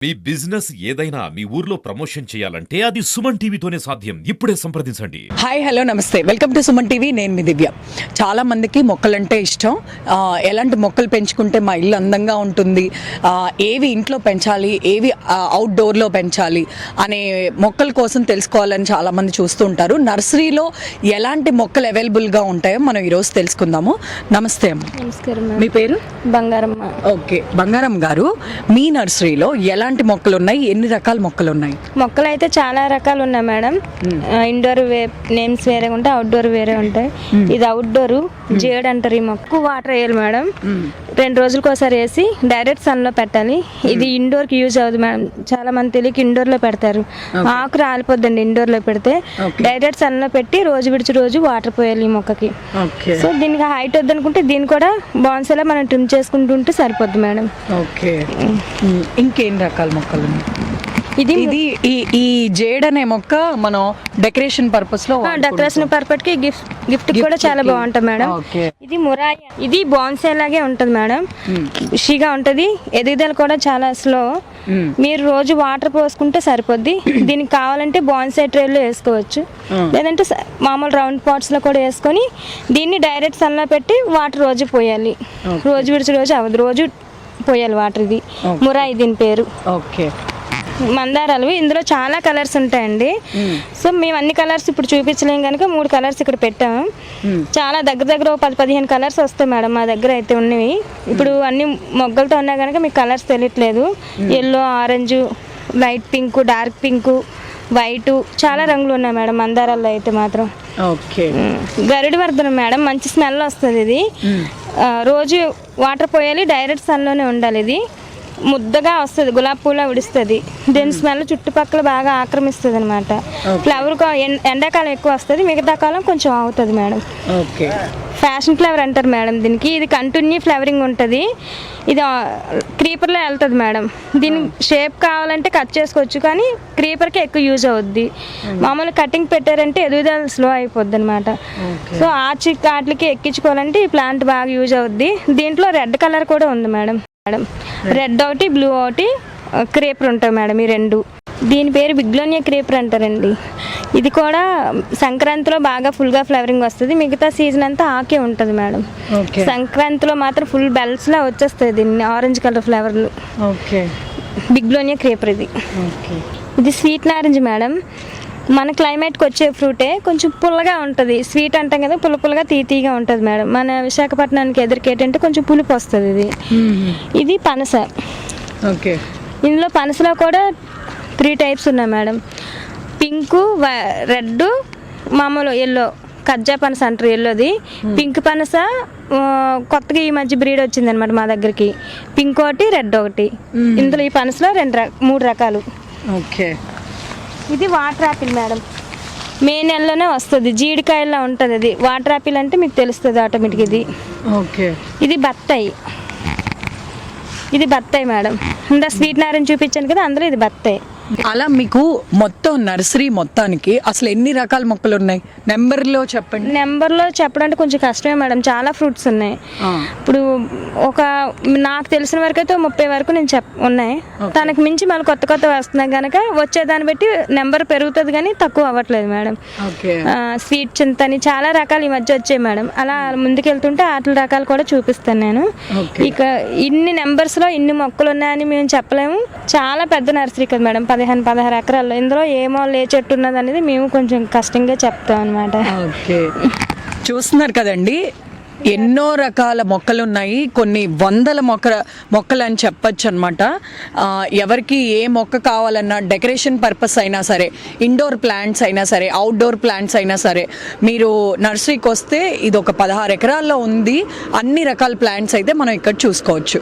మీ business ఏదైనా మీ ఊర్లో promotion చేయాలంటే అది సుమన్ టీవీతోనే సాధ్యం. ఇప్పుడే సంప్రదించండి. హాయ్ హలో నమస్తే, వెల్కమ్ టు సుమన్ టీవీ. నేను మీ దివ్య. చాలా మందికి మొక్కలంటే ఇష్టం. ఎలాంటి మొక్కలు పెంచుకుంటే మా ఇల్లు అందంగా ఉంటుంది, ఏవి ఇంట్లో పెంచాలి, ఏవి అవుట్డోర్లో పెంచాలి అనే మొక్కల కోసం తెలుసుకోవాలని చాలామంది చూస్తూ ఉంటారు. నర్సరీలో ఎలాంటి మొక్కలు అవైలబుల్గా ఉంటాయో మనం ఈరోజు తెలుసుకుందాము. నమస్తే అమ్మ. నమస్కారం. మీ పేరు? బంగారమ్మ. ఓకే, బంగారం గారు, మీ నర్సరీలో ఎలాంటి మొక్కలు ఉన్నాయి, ఎన్ని రకాల మొక్కలు ఉన్నాయి? మొక్కలు అయితే చాలా రకాలు ఉన్నాయి మేడం. ఇండోర్ నేమ్స్ వేరే ఉంటాయి, అవుట్డోర్ వేరే ఉంటాయి. ఇది అవుట్డోర్ జేడ్ అంటారు. ఈ మొక్క వాటర్ వేయాలి మేడం. 2 రోజులకు ఒకసారి వేసి డైరెక్ట్ సన్ లో పెట్టాలి. ఇది ఇండోర్ కి యూజ్ అవుతుంది మేడం. చాలా మంది తెలియక ఇండోర్ లో పెడతారు. ఆకు రాలిపోద్దండి ఇండోర్ లో పెడితే. డైరెక్ట్ సన్ లో పెట్టి రోజు విడిచి రోజు వాటర్ పోయాలి ఈ మొక్కకి. సో దీనికి హైట్ వద్దనుకుంటే దీన్ని కూడా బాన్సేలా మనం ట్రిమ్ చేసుకుంటుంటే సరిపోద్ది మేడం. ఓకే, ఇంకేం రకాల మొక్కలు ఉన్నాయి? ఇది ఈ జేడ్ అనే మొక్క మనం డెకరేషన్ పర్పస్ లో పర్పస్ కి గిఫ్ట్ కూడా చాలా బాగుంటుంది మేడం. ఇది మురాయ, ఇది బాన్సే లాగే ఉంటుంది మేడం. ఖుషిగా ఉంటది, ఎదుగుదల కూడా చాలా స్లో. మీరు రోజు వాటర్ పోసుకుంటే సరిపోద్ది. దీనికి కావాలంటే బాన్సే ట్రేలో వేసుకోవచ్చు, లేదంటే మామూలు రౌండ్ పాట్స్ లో కూడా వేసుకొని దీన్ని డైరెక్ట్ సన్ లో పెట్టి వాటర్ రోజు పోయాలి. రోజు విడిచి రోజు అవదు, రోజు పోయాలి వాటర్. ఇది మురాయి దీని పేరు. ఓకే, మందారాలు. ఇందులో చాలా కలర్స్ ఉంటాయండి. సో మేము అన్ని కలర్స్ ఇప్పుడు చూపించలేం కనుక 3 కలర్స్ ఇక్కడ పెట్టాము. చాలా దగ్గర 10-15 కలర్స్ వస్తాయి మేడం మా దగ్గర అయితే ఉన్నవి. ఇప్పుడు అన్ని మొగ్గలతో ఉన్నా కనుక మీకు కలర్స్ తెలియట్లేదు. Yellow, orange, light pink, dark pink, white, చాలా రంగులు ఉన్నాయి మేడం మందారాల్లో అయితే మాత్రం. ఓకే, గరుడి వర్ధనం మేడం, మంచి స్మెల్ వస్తుంది. ఇది రోజు వాటర్ పోయాలి, డైరెక్ట్ సన్లోనే ఉండాలి. ఇది ముద్దగా వస్తుంది, గులాబీ పూల విడుస్తుంది. దీని స్మెల్ చుట్టుపక్కల బాగా ఆక్రమిస్తుంది అనమాట. ఫ్లవర్ ఎండాకాలం ఎక్కువ వస్తుంది, మిగతా కాలం కొంచెం అవుతుంది మేడం. ఓకే, ఫ్యాషన్ ఫ్లవర్ అంటారు మేడం దీనికి. ఇది కంటిన్యూ ఫ్లవరింగ్ ఉంటుంది. ఇది క్రీపర్లో వెళ్తుంది మేడం. దీని షేప్ కావాలంటే కట్ చేసుకోవచ్చు, కానీ క్రీపర్కి ఎక్కువ యూజ్ అవుద్ది. మామూలు కటింగ్ పెట్టారంటే ఎదుగుదల స్లో అయిపోద్ది అనమాట. సో ఆర్చి వాటికి ఎక్కించుకోవాలంటే ఈ ప్లాంట్ బాగా యూజ్ అవుద్ది. దీంట్లో రెడ్ కలర్ కూడా ఉంది మేడం. రెడ్ ఒకటి, బ్లూ ఒకటి క్రేపర్ ఉంటాయి మేడం, ఈ 2. దీని పేరు బిగ్లోనియా క్రేపర్ అంటారండి. ఇది కూడా సంక్రాంతిలో బాగా ఫుల్గా ఫ్లవరింగ్ వస్తుంది, మిగతా సీజన్ అంతా ఆకే ఉంటుంది మేడం. సంక్రాంతిలో మాత్రం ఫుల్ బెల్స్లా వచ్చేస్తాయి దీన్ని, ఆరెంజ్ కలర్ ఫ్లవర్లు. ఓకే, బిగ్లోనియా క్రేపర్ ఇది. ఇది స్వీట్ నారెంజ్ మేడం. మన క్లైమేట్కి వచ్చే ఫ్రూటే, కొంచెం పుల్లగా ఉంటుంది. స్వీట్ అంటాం కదా, పుల్లగా తీగా ఉంటుంది మేడం. మన విశాఖపట్నానికి ఎదురుకేటంటే కొంచెం పులుపు వస్తుంది. ఇది పనస. ఓకే, ఇందులో పనసలో కూడా 3 టైప్స్ ఉన్నాయి మేడం. పింక్, రెడ్, మామూలు ఎల్లో. కజ్జా పనస అంటారు ఎల్లోది. పింక్ పనస కొత్తగా ఈ మధ్య బ్రీడ్ వచ్చింది అనమాట మా దగ్గరికి. పింక్ ఒకటి, రెడ్ ఒకటి. ఇందులో ఈ పనసలో 3 రకాలు. ఓకే, ఇది వాటర్ యాపిల్ మేడం. మే నెలలోనే వస్తుంది, జీడికాయలా ఉంటుంది. అది వాటర్ యాపిల్ అంటే మీకు తెలుస్తుంది ఆటోమేటిక్. ఇది ఓకే, ఇది బత్తాయి. ఇది బత్తాయి మేడం. ఇందా స్వీట్ నారెంజ్ చూపించాను కదా, అందులో ఇది బత్తాయి. అలా మీకు మొత్తం నర్సరీ మొత్తానికి అసలు ఎన్ని రకాల మొక్కలు ఉన్నాయి? నెంబర్లో చెప్పండి. నెంబర్లో చెప్పడం అంటే కొంచెం కష్టమే మేడం, చాలా ఫ్రూట్స్ ఉన్నాయి. ఇప్పుడు నాకు తెలిసిన వరకు అయితే 30 వరకు నేను ఉన్నాయి. తనకు మించి మళ్ళీ కొత్త వస్తున్నాయి కనుక వచ్చేదాన్ని బట్టి నెంబర్ పెరుగుతుంది, కానీ తక్కువ అవ్వట్లేదు మేడం. స్వీట్ చింతని చాలా రకాలు ఈ మధ్య వచ్చాయి మేడం. అలా ముందుకెళ్తుంటే వాటి రకాలు కూడా చూపిస్తాను నేను. ఇక ఇన్ని నెంబర్స్లో ఇన్ని మొక్కలు ఉన్నాయని మేము చెప్పలేము. చాలా పెద్ద నర్సరీ కదా మేడం, 15-16 ఎకరాల్లో. ఇందులో ఏమో చెట్టు ఉన్నది అనేది మేము కొంచెం కష్టంగా చెప్తాం అనమాట. చూస్తున్నారు కదండి, ఎన్నో రకాల మొక్కలు ఉన్నాయి. కొన్ని వందల మొక్కలు అని చెప్పచ్చు అనమాట. ఎవరికి ఏ మొక్క కావాలన్నా, డెకరేషన్ పర్పస్ అయినా సరే, ఇండోర్ ప్లాంట్స్ అయినా సరే, అవుట్డోర్ ప్లాంట్స్ అయినా సరే, మీరు నర్సరీకి వస్తే ఇది ఒక 16 ఎకరాల్లో ఉంది. అన్ని రకాల ప్లాంట్స్ అయితే మనం ఇక్కడ చూసుకోవచ్చు.